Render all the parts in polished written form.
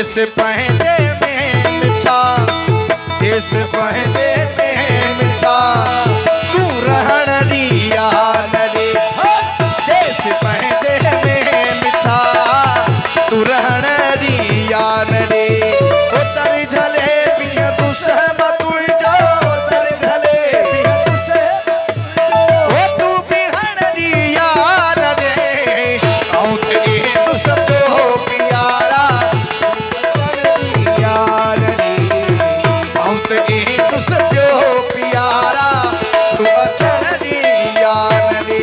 देश पंहिंजे में मिठा, देश पंहिंजे में मिठा, तू रहण रिया न रे। देश पंहिंजे में मिठा, तू रहण रिया न रे। उतर झले पिया तू सहम तुझो, उतर झले ओ तू बिहण रिया न रे। आऊं तेरे तू सब हो प्यारा, आऊं तेरे तू सब हो प्यारा, तू अचण रिया न रे।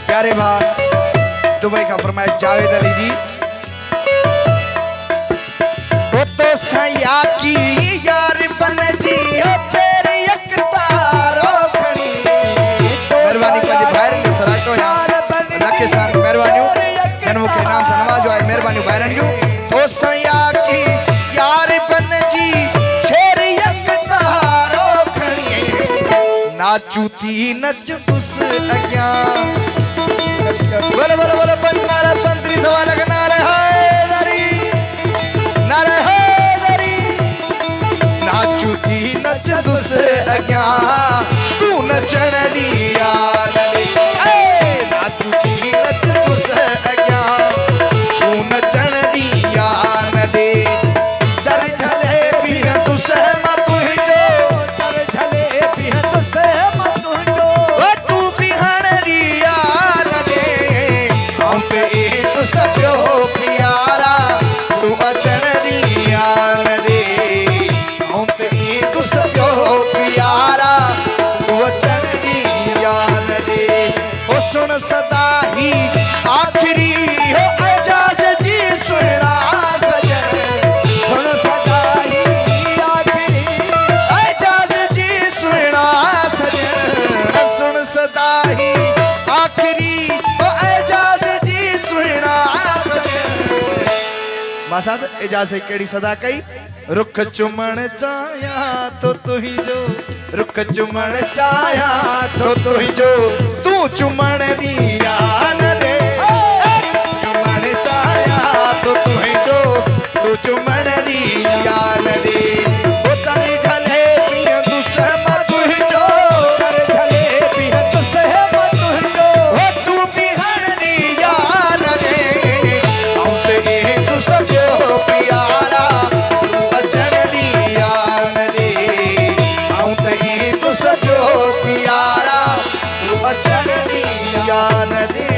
प्यारे बात दुबई का फरमाइश जावेद अली जी। वो तो सया की यार बन जी हो छेर एक तारो खड़ी। मेहरबानी पंहिंजे भाइरनि जो थोरा तो यहाँ लखे साल मेहरबानियूं जन्म के नाम से नवाजो आहे। मेहरबानी भाइरनि जूं। तो सया की यार बन जी छेर एक तारो खड़ी, नाचू थी नच उस अग्यां। बोले बोले बोले पंच नारा पंत्री सवाल का नारा है दरी, नारा है दरी। नाचू थी नच दुस अग्या, तू नचण रिया न रे। नाचू थी नच दुस अग्या, तू नचण रिया न रे। दर झले पिया तू सहम तुझो, दर झले पिया तू सहम तुझो, तू बिहण रिया न रे। आऊं तेरे तू सब हो प्यारा, तू अचण रिया न रे। आऊं तेरे तू सब हो प्यारा, तू अचण रिया न रे। ओ सुन सदा ही आखिरी हो एजाज जी सुना सजन, सुन सदा ही आखिरी एजाज जी सुना सजन, सुन सदा ही आखिरी हो एजाज जी सुना सजन। मासाद एजाज से केड़ी सदा कई, रुख चुमण चाया तो तू ही जो, रुख चुमण चाया तो तू ही जो, तू चुमण रिया न रे। चुमण चाया तो तू ही जो, तू चुमण रिया न रे। उतर झले पिया तू सहम तुझो, उतर झले पिया तू सहम तुझो, ओ तू बिहण रिया न रे। आऊं तेरे तू सब हो प्यारा, अचण रिया न रे। आऊं तेरे तू सब हो प्यारा, तू अचण रिया न रे।